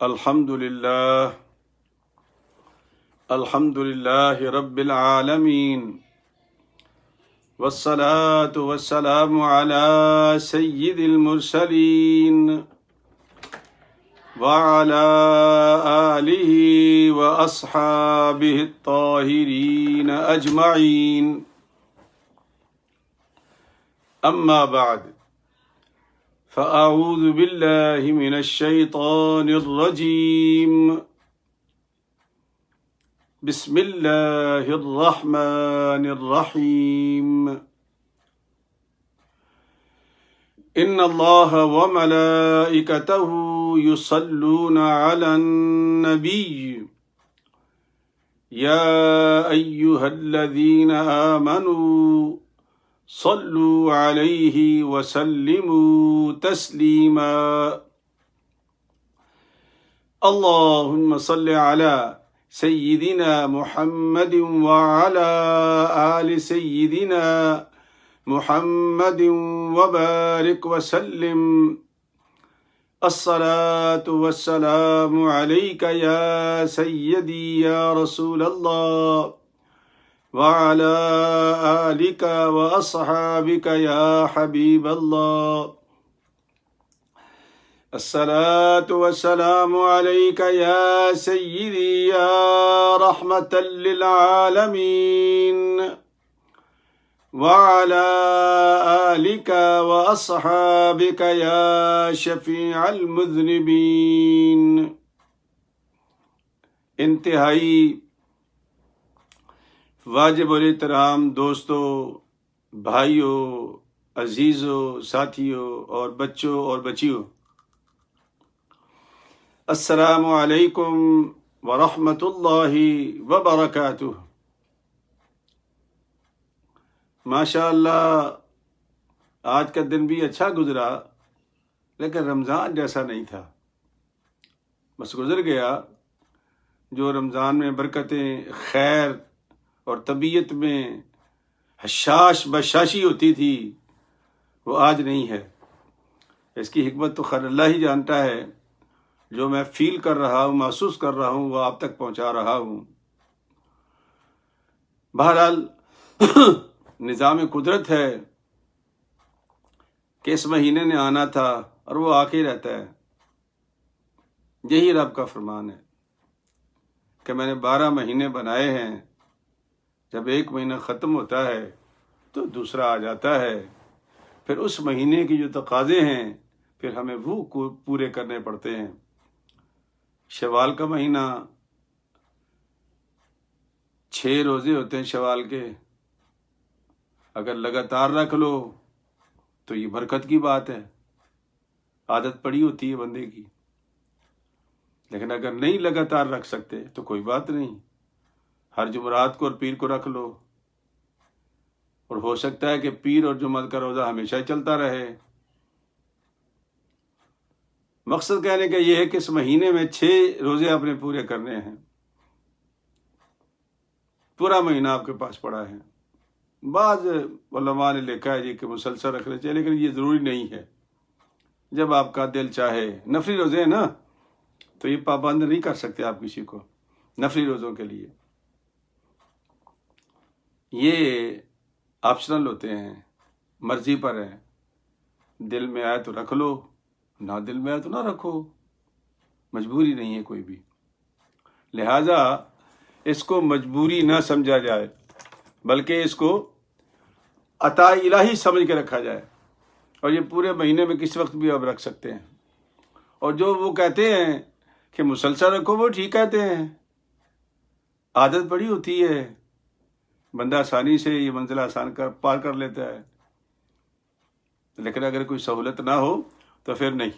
अल्हम्दुलिल्लाह रब्बिल आलमीन वस्सलातु वस्सलामु अला सय्यिदिल मुरसलीन व अला आलिहि व अस्हाबिहि त्ताहिरीन अजमईन। अम्मा बाद फ़अऊज़ु बिल्लाहि मिनश शैतानिर रजीम। बिस्मिल्लाहिर रहमानिर रहीम। इन्नल्लाह व मलाइकतहु युसल्लूना अलन नबिय्य या अय्युहल्लज़ीना आमनू सल्लू अलैहि वसल्लिमू तस्लीमा। अल्लाहुम्मा सल्लि अला सय्यिदिना मुहम्मदिन व अला आलि सय्यिदिना मुहम्मदिन व बारिक वसल्लिम। अस्सलातु वस्सलामु अलैका या सय्यदी या रसूलल्लाह व अला आलिका व अस्हाबिका या हबीबल्लाह। अस्सलातु वस्सलामु अलैका या सय्यदी या रहमतल लिल आलमीन व अला आलिका व अस्हाबिका या शफीअल मुज़निबीन। इंतहाई वाजिबुल एहतराम दोस्तों, भाइयों, अजीज़ों, साथियों और बच्चों और बच्चियों, अस्सलामु अलैकुम व रहमतुल्लाहि व बरकातुह। माशाअल्लाह आज का दिन भी अच्छा गुजरा, लेकिन रमज़ान जैसा नहीं था। बस गुजर गया। जो रमज़ान में बरकतें, खैर और तबीयत में हशाश बशाशी होती थी, वो आज नहीं है। इसकी हिकमत तो खैर अल्लाह ही जानता है। जो मैं फील कर रहा हूँ, महसूस कर रहा हूँ, वो आप तक पहुँचा रहा हूँ। बहरहाल निज़ाम कुदरत है कि इस महीने ने आना था और वो आके रहता है। यही रब का फरमान है कि मैंने 12 महीने बनाए हैं। जब एक महीना ख़त्म होता है तो दूसरा आ जाता है। फिर उस महीने की जो तकाज़े हैं फिर हमें वो पूरे करने पड़ते हैं। शवाल का महीना, 6 रोज़े होते हैं शवाल के। अगर लगातार रख लो तो ये बरकत की बात है, आदत पड़ी होती है बंदे की। लेकिन अगर नहीं लगातार रख सकते तो कोई बात नहीं, हर जुमरात को और पीर को रख लो। और हो सकता है कि पीर और जुम्मत का रोज़ा हमेशा ही चलता रहे। मकसद कहने का यह है कि इस महीने में 6 रोज़े आपने पूरे करने हैं। पूरा महीना आपके पास पड़ा है। बाज़ उलमा ने लिखा है जी कि मुसलसल रखने चाहिए, लेकिन ये ज़रूरी नहीं है। जब आपका दिल चाहे, नफली रोज़े हैं ना, तो ये पाबंद नहीं कर सकते आप किसी को नफली रोज़ों के लिए। ये ऑप्शनल होते हैं, मर्जी पर है। दिल में आए तो रख लो, ना दिल में आए तो ना रखो। मजबूरी नहीं है कोई भी। लिहाजा इसको मजबूरी ना समझा जाए, बल्कि इसको अता इलाही समझ के रखा जाए। और ये पूरे महीने में किस वक्त भी आप रख सकते हैं। और जो वो कहते हैं कि मुसलसल रखो, वो ठीक कहते हैं। आदत पड़ी होती है, बंदा आसानी से ये मंजिल आसान पार कर लेता है। लेकिन अगर कोई सहूलत ना हो तो फिर नहीं।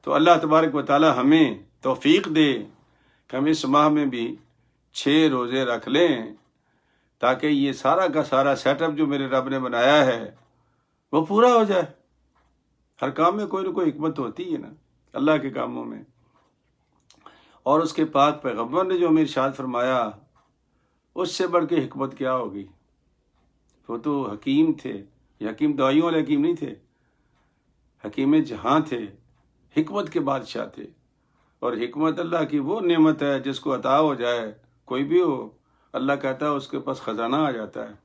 तो अल्लाह तबारक व तआला हमें तौफीक दे कि हम इस माह में भी 6 रोज़े रख लें, ताकि ये सारा का सारा सेटअप जो मेरे रब ने बनाया है वो पूरा हो जाए। हर काम में कोई ना कोई हिकमत होती है ना, अल्लाह के कामों में। और उसके पाक पैगम्बर ने जो हमें इरशाद फरमाया, उससे बढ़ के हिकमत क्या होगी। वो तो हकीम थे। ये हकीम दवाइयों वाले हकीम नहीं थे, हकीम जहाँ थे, हिकमत के बादशाह थे। और हिकमत अल्लाह की वो नेमत है जिसको अता हो जाए, कोई भी हो, अल्लाह कहता है उसके पास खजाना आ जाता है।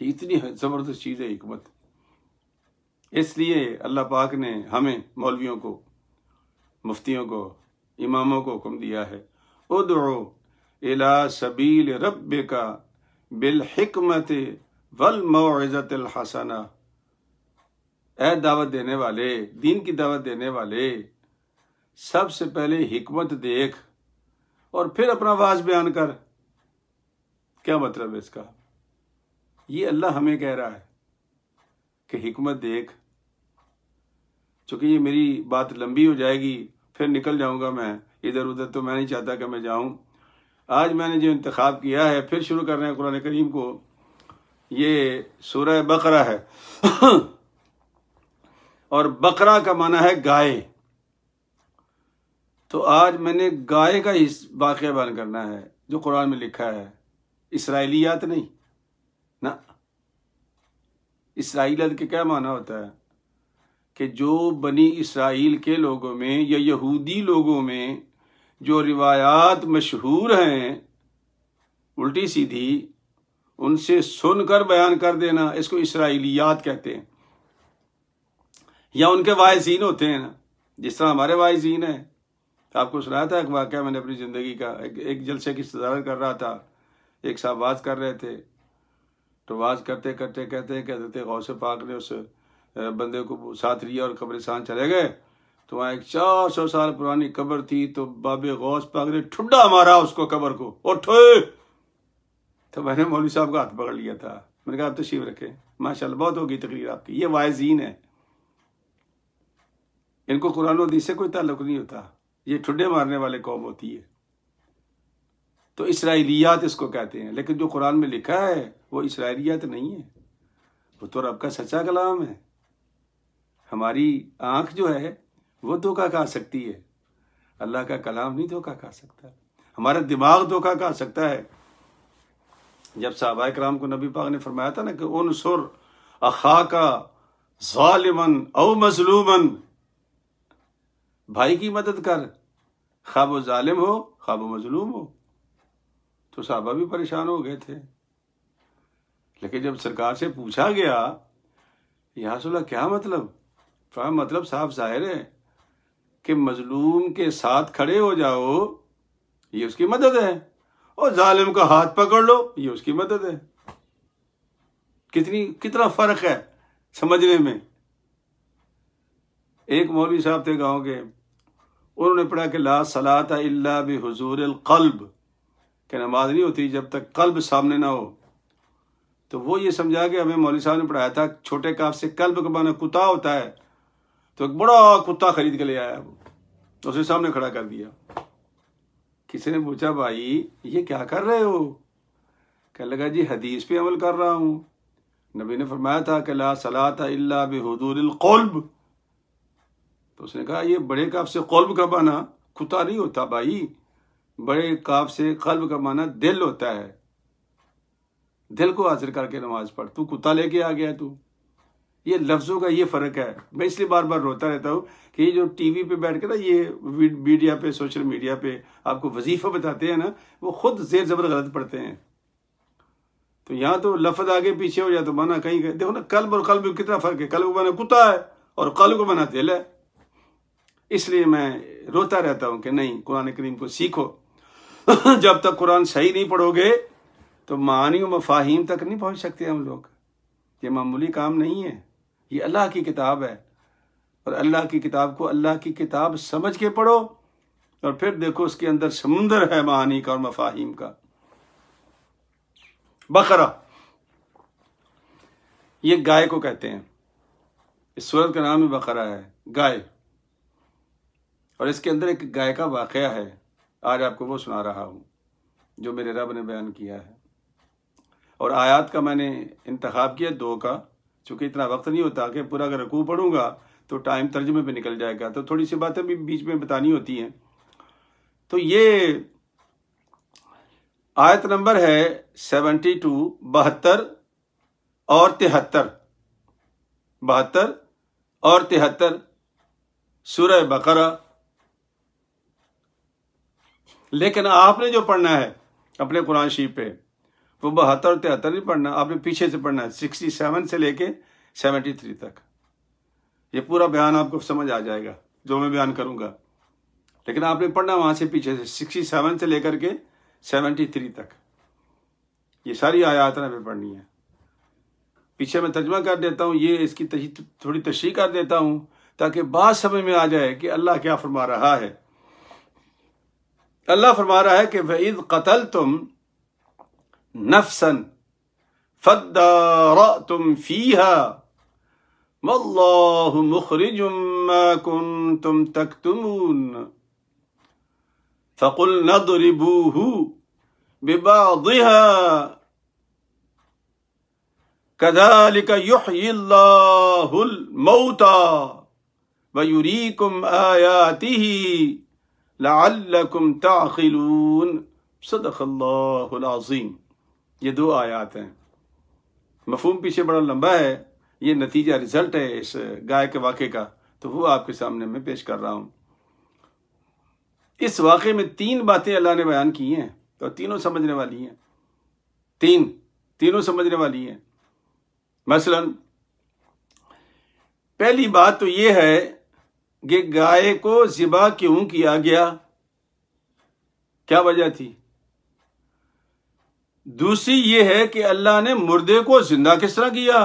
इतनी ज़बरदस्त चीज़ है हिकमत। इसलिए अल्लाह पाक ने हमें मौलवियों को, मुफ्तियों को, इमामों को हुक्म दिया है, उदउ इला सबील रब्बिका बिल हिकमत वल मौइज़तिल हसना। ऐ दावत देने वाले, दीन की दावत देने वाले, सबसे पहले हिकमत देख और फिर अपना वाज बयान कर। क्या मतलब है इसका? ये अल्लाह हमें कह रहा है कि हिकमत देख। चूंकि ये मेरी बात लंबी हो जाएगी, फिर निकल जाऊंगा मैं इधर उधर, तो मैं नहीं चाहता कि मैं जाऊं। आज मैंने जो इंतखाब किया है, फिर शुरू कर रहे हैं कुरान करीम को। ये सूरह बकरा है और बकरा का माना है गाय। तो आज मैंने गाय का इस वाक़या बयान करना है जो कुरान में लिखा है, इसराइलियात नहीं ना। इसराइलियत के क्या माना होता है कि जो बनी इसराइल के लोगों में या यहूदी लोगों में जो रिवायात मशहूर हैं उल्टी सीधी, उनसे सुनकर बयान कर देना, इसको इसराइलियात कहते हैं। या उनके वाइज़ीन होते हैं ना, जिस तरह हमारे वाइज़ीन हैं। आपको सुनाया था एक वाक़या मैंने अपनी ज़िंदगी का। एक जलसे की इंतज़ार कर रहा था, एक साहब वाज कर रहे थे, तो वाज करते करते कहते कहते गौसे पाक ने उस बंदे को साथ लिया और कब्रिस्तान चले गए। तो वहाँ एक 400 साल पुरानी कब्र थी, तो बाबे गौस पाक ने ठुड्डा मारा उसको, कब्र को, उठो। तो मैंने मौलवी साहब का हाथ पकड़ लिया था, मैंने कहा आप तशरीफ रखें, माशाल्लाह बहुत होगी तकरीर आपकी। ये वाइज़ीन है, इनको कुरान और हदीस से कोई ताल्लुक नहीं होता, ये ठुड्डे मारने वाले कौम होती है। तो इसराइलियात इसको कहते हैं, लेकिन जो कुरान में लिखा है वो इसराइलियात नहीं है, वो तो रब का सच्चा कलाम है। हमारी आंख जो है वो धोखा खा सकती है, अल्लाह का कलाम नहीं धोखा खा सकता। हमारा दिमाग धोखा खा सकता है। जब सहाबा किराम को नबी पाक ने फरमाया था ना कि उनसुर अखाका ज़ालिमन औ मज़लूमन, भाई की मदद कर, खा वो जालिम हो खा वो मजलूम हो। तो साहबा भी परेशान हो गए थे। लेकिन जब सरकार से पूछा गया या रसूलल्लाह क्या मतलब, मतलब साफ जाहिर है कि मजलूम के साथ खड़े हो जाओ, ये उसकी मदद है, और जालिम का हाथ पकड़ लो, ये उसकी मदद है। कितना फर्क है समझने में। एक मौलवी साहब थे गांव के, उन्होंने पढ़ा कि ला सलाता इल्ला बिहुजूरिल क़ल्ब, कि नमाज नहीं होती जब तक कल्ब सामने ना हो। तो वो ये समझा कि हमें मौलवी साहब ने पढ़ाया था छोटे काफ से कल्ब का माना कुत्ता होता है, तो एक बड़ा कुत्ता खरीद के ले आया, वो उसे सामने खड़ा कर दिया। किसी ने पूछा भाई ये क्या कर रहे हो? कहने लगा जी हदीस पे अमल कर रहा हूँ, नबी ने फरमाया था कि ला सलाता इल्ला बिहुजूरिल क़ल्ब। तो उसने कहा ये बड़े काफ से क़ल्ब का माना कुत्ता नहीं होता भाई, बड़े काफ से क़ल्ब का माना दिल होता है। दिल को हाजिर करके नमाज पढ़, तू कुत्ता लेके आ गया तू। ये लफ्ज़ों का ये फ़र्क है। मैं इसलिए बार बार रोता रहता हूँ कि ये जो टीवी पे बैठ के ना ये मीडिया पे, सोशल मीडिया पे आपको वजीफ़ा बताते हैं ना, वो खुद ज़ेर ज़बर गलत पढ़ते हैं। तो यहाँ तो लफ्ज़ आगे पीछे हो जाए तो माना कहीं देखो ना, कल्ब और कल्ब में कितना फ़र्क है। कल्ब को माना कुत्ता है और कल्ब को माना दिल है। इसलिए मैं रोता रहता हूँ कि नहीं, कुरान करीम को सीखो। जब तक कुरान सही नहीं पढ़ोगे तो मानी और मफाहीम तक नहीं पहुँच सकते हम लोग। ये मामूली काम नहीं है, ये अल्लाह की किताब है, और अल्लाह की किताब को अल्लाह की किताब समझ के पढ़ो, और फिर देखो उसके अंदर समुंदर है मानी का और मफाहीम का। बकरा ये गाय को कहते हैं, इस सूरत का नाम ही बकरा है, गाय। और इसके अंदर एक गाय का वाक़या है, आज आपको वो सुना रहा हूँ जो मेरे रब ने बयान किया है। और आयत का मैंने इंतखाब किया 2 का, चूँकि इतना वक्त नहीं होता कि पूरा अगर रकू पढ़ूंगा तो टाइम तर्जुमे पे निकल जाएगा, तो थोड़ी सी बातें भी बीच में बतानी होती हैं। तो ये आयत नंबर है 72, 72 और 73, 72 और 73 सूरह बकरा। लेकिन आपने जो पढ़ना है अपने कुरान शरीफ पे वो 72 और 73 नहीं पढ़ना, आपने पीछे से पढ़ना है 67 से लेके 73 तक। ये पूरा बयान आपको समझ आ जाएगा जो मैं बयान करूंगा, लेकिन आपने पढ़ना वहां से पीछे से 67 से लेकर के 73 तक। ये सारी आयात हमें पढ़नी है। पीछे मैं तर्जमा कर देता हूँ, ये इसकी थोड़ी तशरीह कर देता हूँ ताकि बात समझ में आ जाए कि अल्लाह क्या फरमा रहा है। अल्लाह फरमा रहा है कि वइज़ क़तलतुम नफ्सन फद्दारअतुम फीहा वल्लाहु मुखरिजुम मा कुंतुम तक्तुमून फ़क़ुल नदरिबूहु बिबादिहा कज़ालिक युह्यिल्लाहुल मौता व युरीकुम आयातिही लअल्लकुम ताक़िलून। सदक़ल्लाहुल अज़ीम। ये 2 आयात हैं। मफ़हूम पीछे बड़ा लंबा है, ये नतीजा रिजल्ट है इस गाय के वाक़े का, तो वो आपके सामने मैं पेश कर रहा हूँ। इस वाक़े में 3 बातें अल्लाह ने बयान की हैं और तीनों समझने वाली हैं। तीनों समझने वाली हैं। मसलन पहली बात तो ये है कि गाय को ज़िबा क्यों किया गया, क्या वजह थी। दूसरी ये है कि अल्लाह ने मुर्दे को जिंदा किस तरह किया।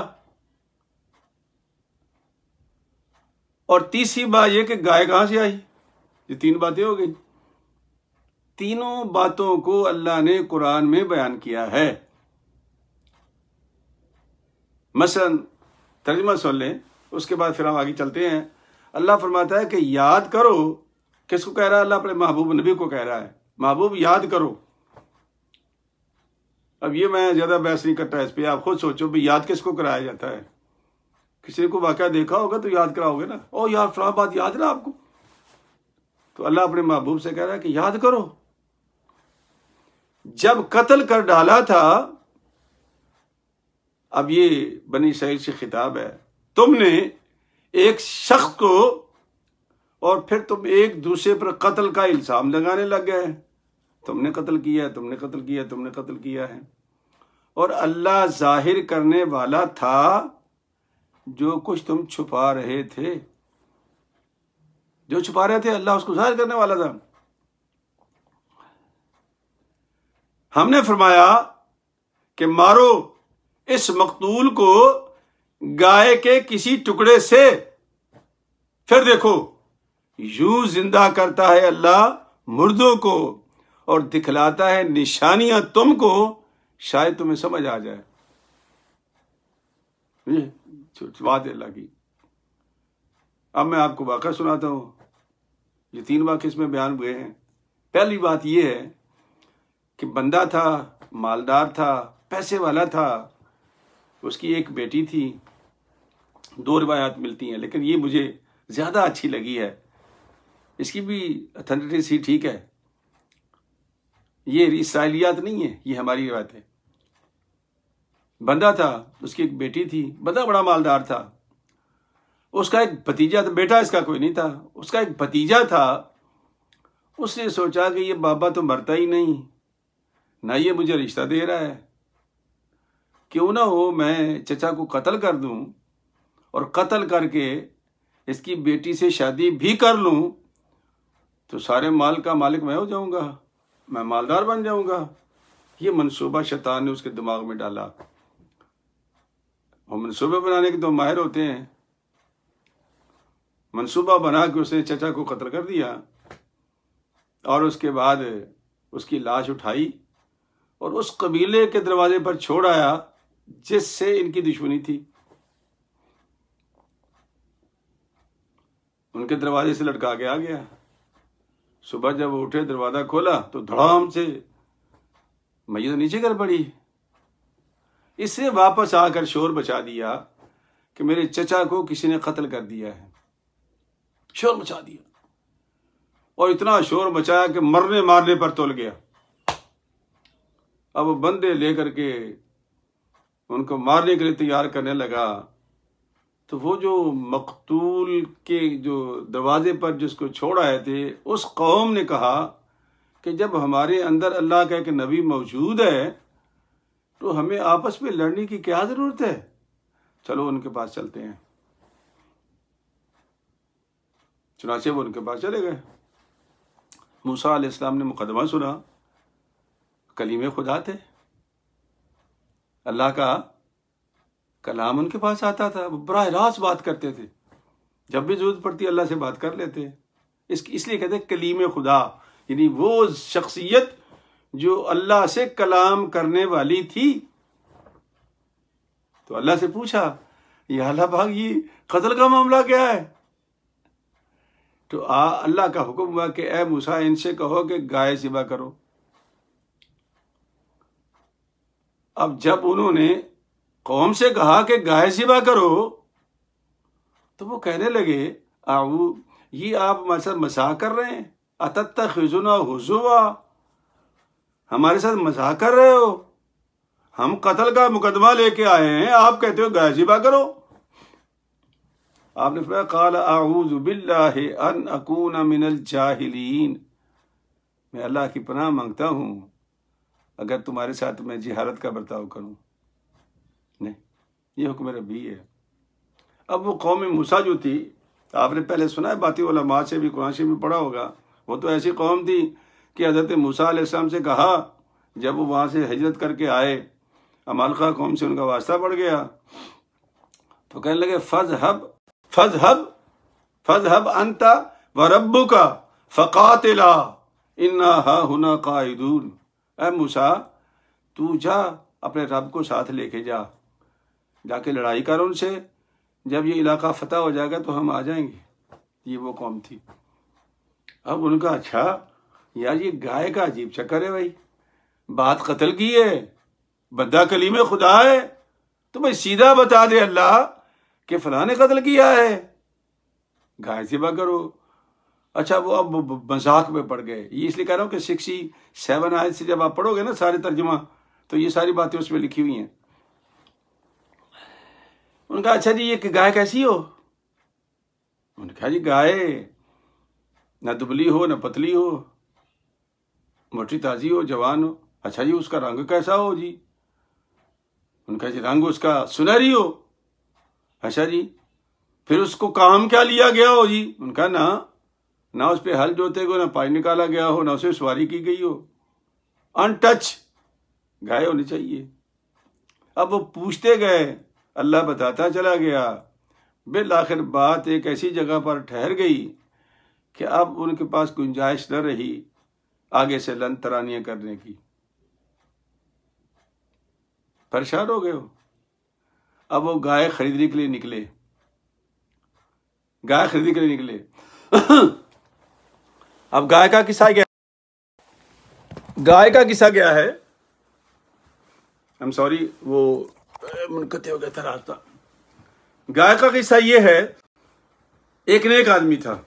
और तीसरी बात यह कि गाय कहां से आई। ये 3 बातें हो गई। तीनों बातों को अल्लाह ने कुरान में बयान किया है। मसलन तर्जुमा सुन लें, उसके बाद फिर हम आगे चलते हैं। अल्लाह फरमाता है कि याद करो। किसको कह रहा है अल्लाह? अपने महबूब नबी को कह रहा है, महबूब याद करो। अब ये मैं ज्यादा बहस नहीं करता इस पर, आप खुद सोचो भी याद किसको कराया जाता है। किसी को वाकया देखा होगा तो याद कराओगे ना, ओ यार फलां बात याद ना आपको। तो अल्लाह अपने महबूब से कह रहा है कि याद करो, जब कत्ल कर डाला था। अब ये बनी इसराइल से खिताब है, तुमने एक शख्स को और फिर तुम एक दूसरे पर कत्ल का इल्जाम लगाने लग गए। तुमने कत्ल किया है, तुमने कत्ल किया है, तुमने कत्ल किया है। और अल्लाह जाहिर करने वाला था जो कुछ तुम छुपा रहे थे। जो छुपा रहे थे अल्लाह उसको जाहिर करने वाला था। हमने फरमाया कि मारो इस मकतूल को गाय के किसी टुकड़े से, फिर देखो यूं जिंदा करता है अल्लाह मुर्दों को और दिखलाता है निशानियां तुमको, शायद तुम्हें समझ आ जाए। बात अल्लाह की। अब मैं आपको वाक़ा सुनाता हूं। ये 3 वाक़े इसमें बयान हुए हैं। पहली बात यह है कि बंदा था, मालदार था, पैसे वाला था, उसकी एक बेटी थी। 2 रिवायात मिलती हैं, लेकिन ये मुझे ज्यादा अच्छी लगी है। इसकी भी अथेंटिसिटी ठीक है। ये इसराइलियात नहीं है, ये हमारी रिवायत है। बंदा था, उसकी एक बेटी थी, बंदा बड़ा मालदार था। उसका एक भतीजा था, बेटा इसका कोई नहीं था, उसका एक भतीजा था। उसने सोचा कि ये बाबा तो मरता ही नहीं, ना ये मुझे रिश्ता दे रहा है, क्यों ना हो मैं चचा को कत्ल कर दूं और कत्ल करके इसकी बेटी से शादी भी कर लूं, तो सारे माल का मालिक मैं हो जाऊंगा, मैं मालदार बन जाऊंगा। ये मंसूबा शैतान ने उसके दिमाग में डाला। और मंसूबे बनाने के तो माहिर होते हैं। मंसूबा बना के उसने चचा को कत्ल कर दिया और उसके बाद उसकी लाश उठाई और उस कबीले के दरवाजे पर छोड़ आया जिससे इनकी दुश्मनी थी। उनके दरवाजे से लटका के आ गया। सुबह जब वो उठे, दरवाजा खोला तो धड़ाम से मैयत नीचे गिर पड़ी। इससे वापस आकर शोर बचा दिया कि मेरे चचा को किसी ने कत्ल कर दिया है। शोर मचा दिया और इतना शोर मचाया कि मरने मारने पर तुल गया। अब बंदे लेकर के उनको मारने के लिए तैयार करने लगा, तो वो जो मकतूल के जो दरवाजे पर जिसको छोड़ आए थे, उस कौम ने कहा कि जब हमारे अंदर अल्लाह का एक नबी मौजूद है तो हमें आपस में लड़ने की क्या जरूरत है, चलो उनके पास चलते हैं। चुनाचे वो उनके पास चले गए। मूसा अलैहिस्सलाम ने मुकदमा सुना, कलीमे खुदा थे, अल्लाह का कलाम उनके पास आता था, वो बराह रास्त बात करते थे, जब भी जरूरत पड़ती अल्लाह से बात कर लेते। इसलिए कहते हैं कलीमे खुदा, यानी वो शख्सियत जो अल्लाह से कलाम करने वाली थी। तो अल्लाह से पूछा, या अल्लाह पाक ये कत्ल का मामला क्या है? तो अल्लाह का हुक्म हुआ कि ए मूसा इनसे कहो कि गाय ज़िबा करो। अब जब उन्होंने कौम से कहा कि गाय ज़िबा करो तो वो कहने लगे, आऊ ये आप हमारे साथ मजाक कर रहे हैं, अतत्तखिज़ुना हुज़ुवा, हमारे साथ मजाक कर रहे हो, हम कत्ल का मुकदमा लेके आए हैं, आप कहते हो गाय ज़िबा करो। आपने फरमाया, क़ाल अऊज़ु बिल्लाहि अन अकूना मिनल जाहिलीन, मैं अल्लाह की पनाह मांगता हूँ अगर तुम्हारे साथ मैं जिहालत का बर्ताव करूँ। नहीं, ये हुक्म रब्बी है। अब वो कौम मूसा जो थी, आपने पहले सुना है बाती उलमा से भी, कुरान से भी पढ़ा होगा, वो तो ऐसी कौम थी कि हज़रत मूसा अलैहिस्सलाम से कहा, जब वो वहाँ से हिजरत करके आए, अमालका कौम से उनका वास्ता पड़ गया, तो कहने लगे फज़हब अंता व रब्बुका फ़क़ातिला इन्ना हाहुना क़ाइदून। ऐ मूसा, तू जा अपने रब को साथ लेके जा, जाके लड़ाई कर उनसे, जब ये इलाका फतह हो जाएगा तो हम आ जाएंगे। ये वो कौम थी। अब उनका, अच्छा यार ये गाय का अजीब चक्कर है भाई, बात कत्ल की है, बंदा कलीमे खुदा है, तो भाई सीधा बता दे अल्लाह कि फलां ने कत्ल किया है, गाय ज़िबा करो। अच्छा वो अब मजाक में पड़ गए। ये इसलिए कह रहा हूँ कि 67 आयत से जब आप पढ़ोगे ना सारे तर्जुमा, तो ये सारी बातें उसमें लिखी हुई हैं। उनका, अच्छा जी ये गाय कैसी हो? उन्होंने कहा, जी गाय ना दुबली हो ना पतली हो, मोटी ताजी हो, जवान हो। अच्छा जी उसका रंग कैसा हो जी? उनका, जी रंग उसका सुनहरी हो। अच्छा जी फिर उसको काम क्या लिया गया हो जी? उनका, ना उस पर हल जोते को, ना पानी निकाला गया हो, ना उसे सवारी की गई हो, अनटच गाय होनी चाहिए। अब वो पूछते गए, अल्लाह बताता चला गया, बिल आखिर बात एक ऐसी जगह पर ठहर गई कि अब उनके पास गुंजाइश न रही आगे से लन तरानियां करने की। परेशान हो गए हो। अब वो गाय खरीदने के लिए निकले, गाय खरीदने के लिए निकले। अब गाय का किस्सा क्या, गाय का किस्सा क्या है, आई एम सॉरी वो मुनक़ते हो गया था रास्ता। गाय का किस्सा ये है, एक नेक आदमी था,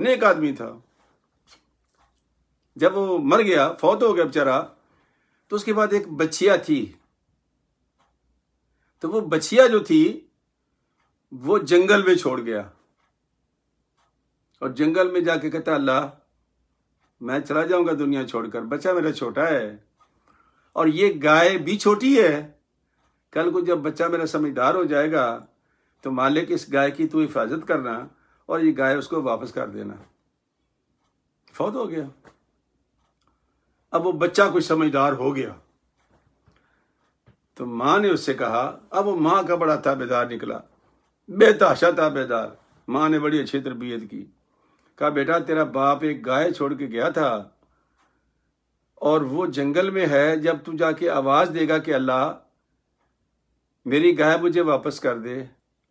नेक आदमी था, जब वो मर गया, फौत हो गया बेचारा, तो उसके बाद एक बच्चिया थी। तो वो बच्चिया जो थी वो जंगल में छोड़ गया, और जंगल में जाके कहता, अल्लाह मैं चला जाऊंगा दुनिया छोड़कर, बच्चा मेरा छोटा है और ये गाय भी छोटी है, कल को जब बच्चा मेरा समझदार हो जाएगा तो मालिक इस गाय की तू हिफाजत करना और ये गाय उसको वापस कर देना। फौत हो गया। अब वो बच्चा कुछ समझदार हो गया तो माँ ने उससे कहा, अब वो माँ का बड़ा ताबेदार निकला, बेतहाशा ताबेदार। माँ ने बड़ी अच्छी तरबियत की, कहा बेटा तेरा बाप एक गाय छोड़ के गया था और वो जंगल में है, जब तू जाके आवाज देगा कि अल्लाह मेरी गाय मुझे वापस कर दे,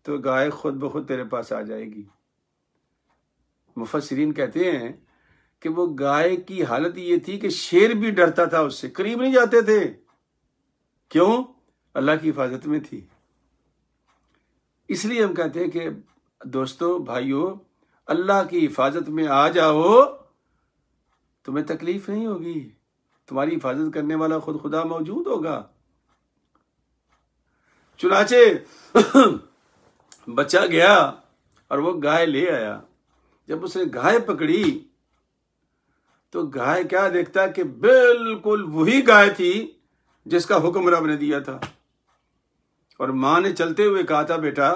तो गाय खुद ब खुद तेरे पास आ जाएगी। मुफस्सिरीन कहते हैं कि वो गाय की हालत ये थी कि शेर भी डरता था उससे, करीब नहीं जाते थे। क्यों? अल्लाह की हिफाजत में थी। इसलिए हम कहते हैं कि दोस्तों भाइयों, अल्लाह की हिफाजत में आ जाओ, तुम्हें तकलीफ नहीं होगी, तुम्हारी हिफाजत करने वाला खुद खुदा मौजूद होगा। चुनाचे बच्चा गया और वो गाय ले आया। जब उसने गाय पकड़ी तो गाय क्या देखता कि बिल्कुल वही गाय थी जिसका हुक्म रब ने दिया था। और माँ ने चलते हुए कहा था, बेटा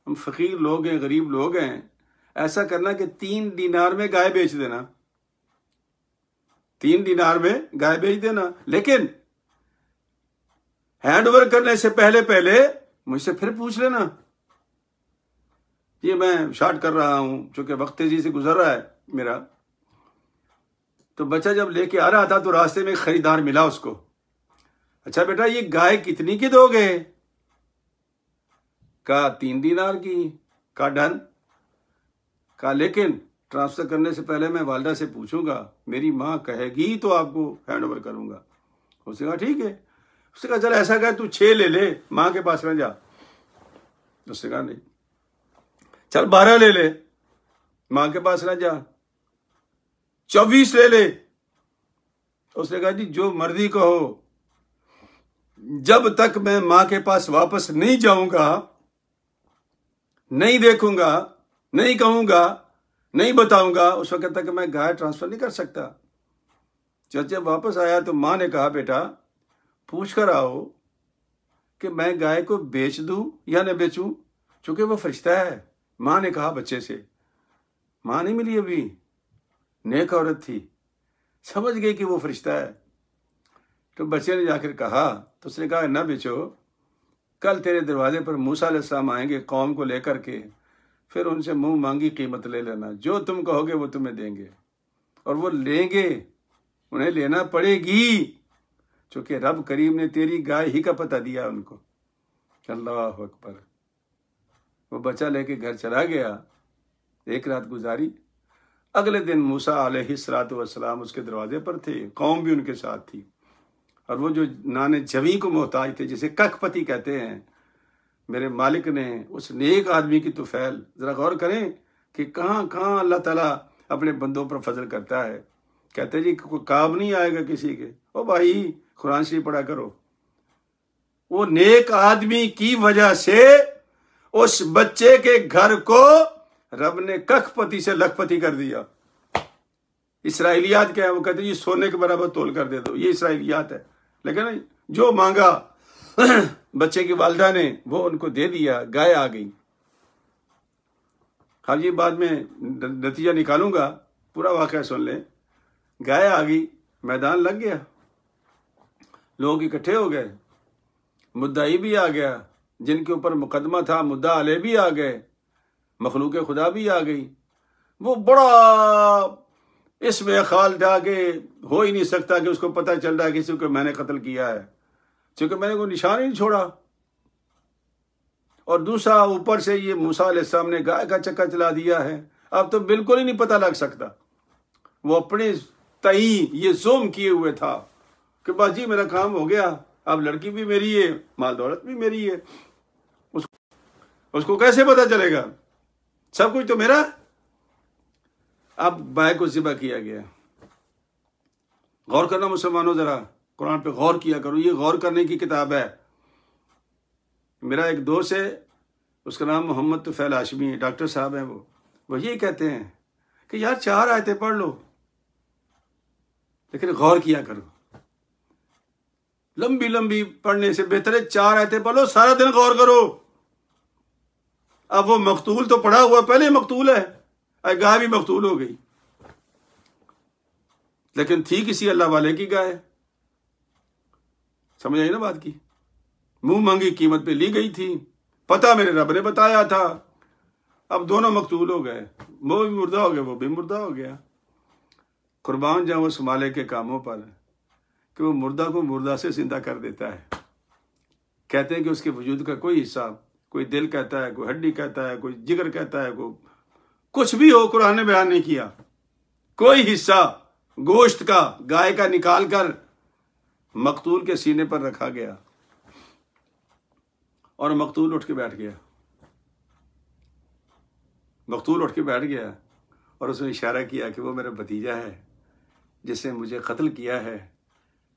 हम फकीर लोग हैं, गरीब लोग हैं, ऐसा करना कि 3 दिनार में गाय बेच देना, 3 दिनार में गाय बेच देना, लेकिन हैंड ओवर करने से पहले पहले मुझसे फिर पूछ लेना। ये मैं शॉर्ट कर रहा हूं क्योंकि वक्त तेजी से गुजर रहा है मेरा। तो बच्चा जब लेके आ रहा था तो रास्ते में एक खरीदार मिला उसको। अच्छा बेटा ये गाय कितनी की दोगे? कहा 3 दिनार की। कहा डन। कहा लेकिन ट्रांसफर करने से पहले मैं वालदा से पूछूंगा, मेरी माँ कहेगी तो आपको हैंड ओवर करूंगा। उसने कहा ठीक है। उसने कहा चल ऐसा कर तू 6 ले, माँ के पास न जा। उसने कहा नहीं। चल 12 ले, माँ के पास न जा। 24 ले। उसने कहा जी जो मर्जी कहो, जब तक मैं माँ के पास वापस नहीं जाऊंगा, नहीं देखूंगा, नहीं कहूंगा, नहीं बताऊंगा, उस वक्त तक मैं गाय ट्रांसफर नहीं कर सकता। जब वापस आया तो माँ ने कहा बेटा पूछ कर आओ कि मैं गाय को बेच दूं या न बेचूं, चूंकि वो फरिश्ता है। माँ ने कहा बच्चे से, माँ नहीं मिली अभी, नेक औरत थी, समझ गई कि वो फरिश्ता है। तो बच्चे ने जाकर कहा, तो उसने कहा ना बेचो, कल तेरे दरवाजे पर मूसा अलैहिस्सलाम आएंगे कौम को लेकर के, फिर उनसे मुंह मांगी कीमत ले लेना, जो तुम कहोगे वो तुम्हें देंगे। और वो लेंगे, उन्हें लेना पड़ेगी, क्योंकि रब करीम ने तेरी गाय ही का पता दिया उनको। अल्लाह अकबर। वो बच्चा लेके घर चला गया, एक रात गुजारी। अगले दिन मूसा अलैहिस्सलातु वस्सलाम उसके दरवाजे पर थे, कौम भी उनके साथ थी। और वो जो नाने जवी को मोहताज थे, जिसे कखपति कहते हैं, मेरे मालिक ने उस नेक आदमी की तुफैल जरा गौर करें कि कहाँ कहाँ अल्लाह ताला अपने बंदों पर फजल करता है। कहते जी कोई काम नहीं आएगा किसी के, ओ भाई कुरान शरीफ पढ़ा करो। वो नेक आदमी की वजह से उस बच्चे के घर को रब ने कखपति से लखपति कर दिया। इसराइलियात क्या है? वो कहते जी सोने के बराबर तोल कर दे दो, ये इसराइलियात है। लेकिन जो मांगा बच्चे की वालिदा ने वो उनको दे दिया, गाय आ गई। हाँ जी बाद में नतीजा निकालूंगा, पूरा वाकया सुन लें। गाय आ गई, मैदान लग गया, लोग इकट्ठे हो गए, मुद्दाई भी आ गया, जिनके ऊपर मुकदमा था मुद्दा अले भी आ गए, मखलूक खुदा भी आ गई। वो बड़ा इसमें ख्याल था कि हो ही नहीं सकता कि उसको पता चल रहा है किसी को मैंने कत्ल किया है, क्योंकि मैंने कोई निशान ही नहीं छोड़ा। और दूसरा ऊपर से ये मूसा अलैहिस्सलाम ने गाय का चक्का चला दिया है, अब तो बिल्कुल ही नहीं पता लग सकता। वो अपने तई ये जोम किए हुए था कि बस जी मेरा काम हो गया, अब लड़की भी मेरी है, माल दौलत भी मेरी है, उसको कैसे पता चलेगा, सब कुछ तो मेरा। अब गाय को ज़िबा किया गया। गौर करना मुसलमानों, जरा कुरान पे गौर किया करो, ये गौर करने की किताब है। मेरा एक दोस्त है, उसका नाम मोहम्मद तुफैल हाशमी है, डॉक्टर साहब हैं वो ये कहते हैं कि यार 4 आयतें पढ़ लो, लेकिन गौर किया करो। लंबी लंबी पढ़ने से बेहतर है 4 आयतें पढ़ लो, सारा दिन गौर करो। अब वो मकतूल तो पढ़ा हुआ, पहले मकतूल है, गाय भी मकतूल हो गई, लेकिन थी किसी अल्लाह वाले की गाय। समझ आई ना बात की? मुंह मांगी कीमत पे ली गई थी, पता मेरे रब ने बताया था। अब दोनों मकतूल हो गए, वो भी मुर्दा हो गया, वो भी मुर्दा हो गया। कुर्बान जाऊं उस मालिक के कामों पर कि वो मुर्दा को मुर्दा से जिंदा कर देता है। कहते हैं कि उसके वजूद का कोई हिस्सा, कोई दिल कहता है, कोई हड्डी कहता है, कोई जिगर कहता है, कोई कुछ भी हो, कुरान ने बयान नहीं किया। कोई हिस्सा गोश्त का, गाय का निकाल कर मकतूल के सीने पर रखा गया और मकतूल उठ के बैठ गया। मकतूल उठ के बैठ गया और उसने इशारा किया कि वो मेरा भतीजा है जिसने मुझे कत्ल किया है,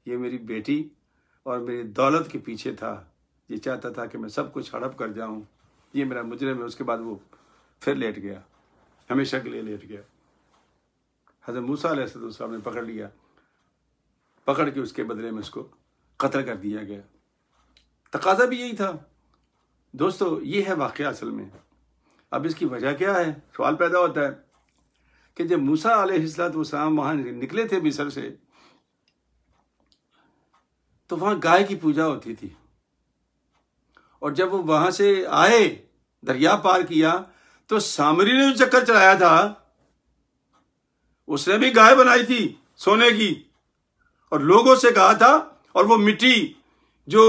ये मेरी बेटी और मेरी दौलत के पीछे था, ये चाहता था कि मैं सब कुछ हड़प कर जाऊं, ये मेरा मुजरिम है। उसके बाद वो फिर लेट गया, हमेशा के लिए लेट गया। हज़रत मूसा अलैहिस्सलाम ने पकड़ लिया, पकड़ के उसके बदले में उसको कत्ल कर दिया गया। तकाजा भी यही था। दोस्तों, ये है वाक़या असल में। अब इसकी वजह क्या है? सवाल पैदा होता है कि जब मूसा अलैहिस्सलाम वहाँ निकले थे मिस्र से, तो वहाँ गाय की पूजा होती थी, और जब वो वहाँ से आए, दरिया पार किया, तो सामरी ने जो चक्कर चलाया था उसने भी गाय बनाई थी सोने की, और लोगों से कहा था, और वो मिट्टी जो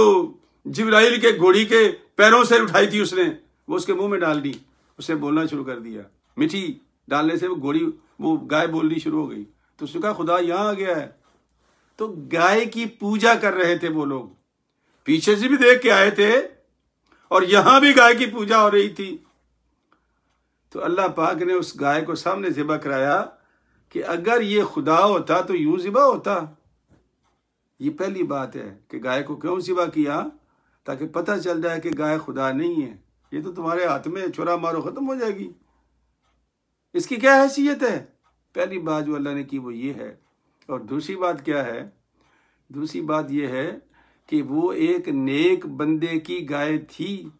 जिब्राइल के घोड़ी के पैरों से उठाई थी उसने, वो उसके मुंह में डाल दी। उसने बोलना शुरू कर दिया। मिट्टी डालने से वो गाय बोलनी शुरू हो गई। तो उसने कहा खुदा यहाँ आ गया है। तो गाय की पूजा कर रहे थे वो लोग, पीछे से भी देख के आए थे, और यहां भी गाय की पूजा हो रही थी। तो अल्लाह पाक ने उस गाय को सामने ज़िबा कराया कि अगर ये खुदा होता तो यूं ज़िबा होता। ये पहली बात है कि गाय को क्यों ज़िबा किया, ताकि पता चल जाए कि गाय खुदा नहीं है, ये तो तुम्हारे हाथ में, छुरा मारो खत्म हो जाएगी। इसकी क्या हैसियत है? पहली बात जो अल्लाह ने की वो ये है। और दूसरी बात क्या है? दूसरी बात ये है कि वो एक नेक बंदे की गाय थी,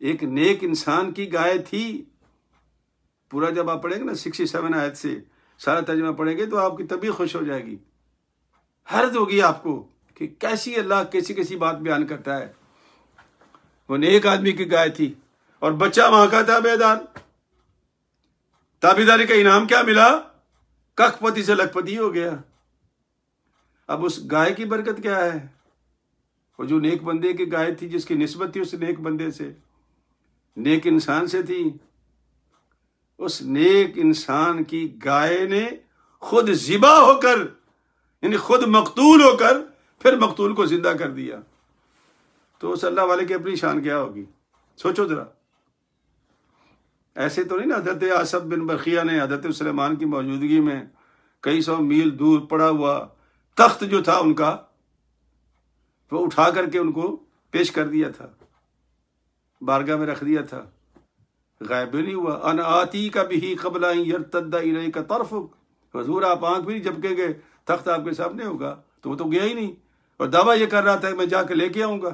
एक नेक इंसान की गाय थी। पूरा जब आप पढ़ेंगे ना 67 आयत से सारा तर्जुमा पढ़ेंगे तो आपकी तबीयत खुश हो जाएगी। हैरत होगी आपको कि कैसी अल्लाह कैसी कैसी बात बयान करता है। वो नेक आदमी की गाय थी, और बच्चा वहां का ताबेदार। ताबेदारी का इनाम क्या मिला? कखपति से लखपति हो गया। अब उस गाय की बरकत क्या है? वो जो नेक बंदे की गाय थी, जिसकी निस्बत थी उस नेक बंदे से, नेक इंसान से थी, उस नेक इंसान की गाय ने खुद ज़िबा होकर, यानी खुद मकतूल होकर, फिर मकतूल को जिंदा कर दिया। तो उस अल्लाह वाले की अपनी शान क्या होगी? सोचो जरा। ऐसे तो नहीं ना हज़रत आसफ बिन बरखिया ने हज़रत सुलेमान की मौजूदगी में कई सौ मील दूर पड़ा हुआ तख्त जो था उनका, वो उठा करके उनको पेश कर दिया था, बारगाह में रख दिया था, गायब भी नहीं हुआ। अन आती का भी कबला यरतद्दा इलैका तरफुक, हुजूर आप आंख भी नहीं झपकेंगे, तख्त आपके सामने होगा। तो वो तो गया ही नहीं, और दावा ये कर रहा था कि मैं जाकर लेके आऊंगा।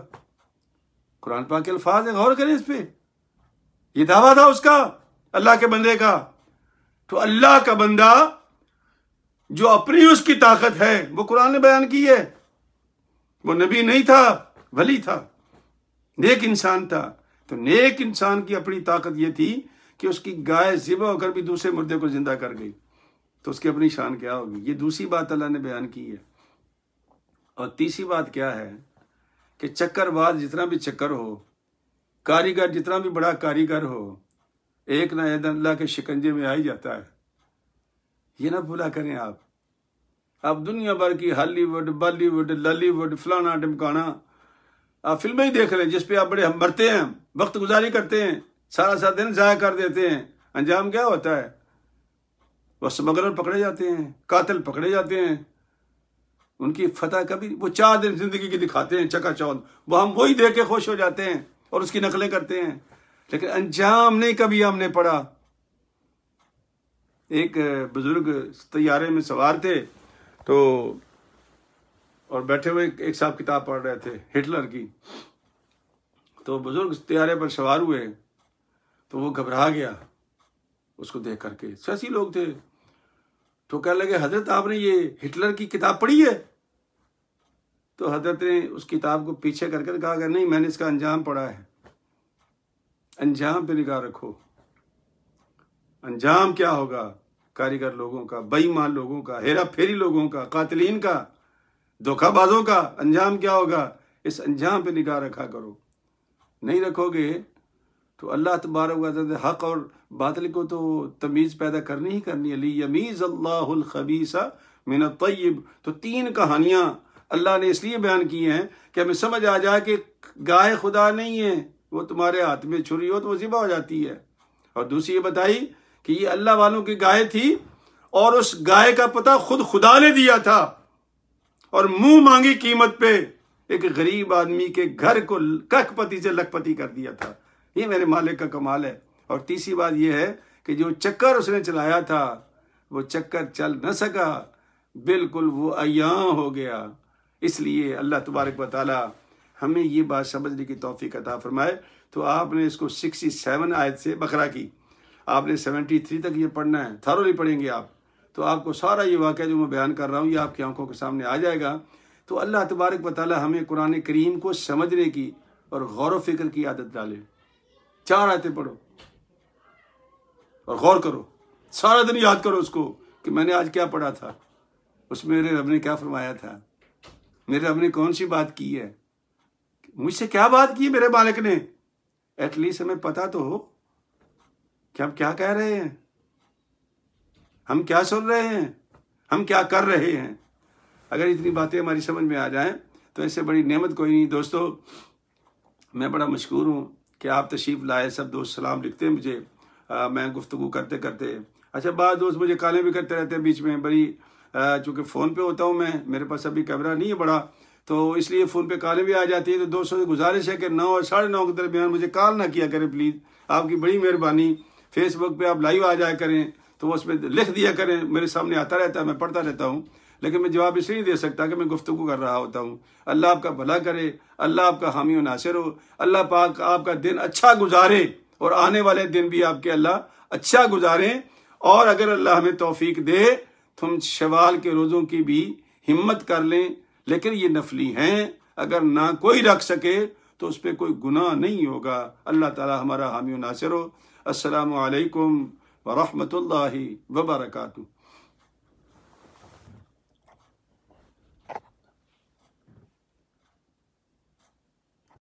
कुरान पाक के अल्फाज है, गौर करें इस पे। ये दावा था उसका, अल्लाह के बंदे का। तो अल्लाह का बंदा जो अपनी उसकी ताकत है वो कुरान ने बयान की है। वो नबी नहीं था, वली था, नेक इंसान था। तो नेक इंसान की अपनी ताकत ये थी कि उसकी गाय ज़िबा होकर भी दूसरे मुर्दे को जिंदा कर गई। तो उसकी अपनी शान क्या होगी? ये दूसरी बात अल्लाह ने बयान की है। और तीसरी बात क्या है कि चक्करबाज जितना भी चक्कर हो, कारीगर जितना भी बड़ा कारीगर हो, एक ना एक अल्लाह के शिकंजे में आ ही जाता है। ये ना भूला करें आप। अब दुनिया भर की हॉलीवुड, बॉलीवुड, लॉलीवुड, फलाना ढिमकाना आप फिल्में ही देख रहे हैं, जिसपे आप बड़े हम मरते हैं, वक्त गुजारी करते हैं, सारा दिन जाया कर देते हैं। अंजाम क्या होता है? वो स्मगलर पकड़े जाते हैं, कातिल पकड़े जाते हैं। उनकी फतह कभी, वो 4 दिन जिंदगी की दिखाते हैं चकाचौंध, वो हम वही देख के खुश हो जाते हैं और उसकी नकलें करते हैं, लेकिन अंजाम नहीं कभी हमने पढ़ा। एक बुजुर्ग तैयारे में सवार थे, तो और बैठे हुए एक साहब किताब पढ़ रहे थे हिटलर की। तो बुजुर्ग तैयारे पर सवार हुए तो वो घबरा गया उसको देख करके। सियासी लोग थे। तो कहने लगे, हजरत आपने ये हिटलर की किताब पढ़ी है? तो हजरत ने उस किताब को पीछे करके कहा कि नहीं, मैंने इसका अंजाम पढ़ा है। अंजाम पे निगाह रखो। अंजाम क्या होगा? कारीगर लोगों का, बेईमान लोगों का, हेरा फेरी लोगों का, कातिलीन का, धोखाबाजों का अंजाम क्या होगा? इस अंजाम पे निगाह रखा करो। नहीं रखोगे तो अल्लाह तबारक व तआला हक और बातिल को तो तमीज़ पैदा करनी ही करनी है। लियमीज़ अल्लाहुल खबीसा मिन अत-तय्यिब। तो 3 कहानियां अल्लाह ने इसलिए बयान की हैं कि हमें समझ आ जाए कि गाय खुदा नहीं है, वो तुम्हारे हाथ में छुरी हो तो वो ज़िबा हो जाती है। और दूसरी ये बताई कि ये अल्लाह वालों की गाय थी, और उस गाय का पता खुद खुदा ने दिया था, और मुंह मांगी कीमत पे एक गरीब आदमी के घर को कखपति से लखपति कर दिया था। ये मेरे मालिक का कमाल है। और तीसरी बात यह है कि जो चक्कर उसने चलाया था वो चक्कर चल न सका, बिल्कुल वो अय्यां हो गया। इसलिए अल्लाह तबारक व तआला हमें ये बात समझने की तौफीक अता फरमाए। तो आपने इसको 67 आयत से बकरा की, आपने 73 तक ये पढ़ना है, थारोली पढ़ेंगे आप, तो आपको सारा ये वाक़या जो मैं बयान कर रहा हूँ ये आपकी आंखों के सामने आ जाएगा। तो अल्लाह तबारक व तआला हमें कुरान करीम को समझने की और गौर व फिक्र की आदत डाले। 4 आयतें पढ़ो और गौर करो, सारा दिन याद करो उसको कि मैंने आज क्या पढ़ा था, उसमें मेरे रब ने क्या फरमाया था, मेरे रब ने कौन सी बात की है, मुझसे क्या बात की मेरे मालिक ने। एटलीस्ट हमें पता तो हो कि हम क्या कह रहे हैं, हम क्या सुन रहे हैं, हम क्या कर रहे हैं। अगर इतनी बातें हमारी समझ में आ जाएं तो ऐसे बड़ी नेमत कोई नहीं। दोस्तों, मैं बड़ा मशकूर हूँ कि आप तशरीफ़ लाए। सब दोस्त सलाम लिखते हैं मुझे, मैं गुफ्तगू करते करते। अच्छा, बाद दोस्त मुझे कॉलें भी करते रहते हैं बीच में बड़ी, चूँकि फ़ोन पे होता हूँ मैं, मेरे पास अभी कैमरा नहीं है बड़ा, तो इसलिए फ़ोन पे कॉलें भी आ जाती है। तो दोस्तों से गुजारिश है कि 9 और 9:30 के दरमियान मुझे कॉल ना किया करें प्लीज़, आपकी बड़ी मेहरबानी। फेसबुक पे आप लाइव आ जाया करें तो उसमें लिख दिया करें, मेरे सामने आता रहता है, मैं पढ़ता रहता हूँ, लेकिन मैं जवाब इसलिए नहीं दे सकता कि मैं गुफ्तगू कर रहा होता हूँ। अल्लाह आपका भला करे, अल्लाह आपका हामी व नासिर हो, अल्लाह पाक आपका दिन अच्छा गुजारे और आने वाले दिन भी आपके अल्लाह अच्छा गुजारें। और अगर अल्लाह हमें तौफीक दे तो हम शवाल के रोज़ों की भी हिम्मत कर लें, लेकिन ये नफली हैं, अगर ना कोई रख सके तो उस पर कोई गुनाह नहीं होगा। अल्लाह ताला हमारा हामी व नासिर हो। अस्सलामु अलैकुम व रहमतुल्लाहि व बरकातुहू।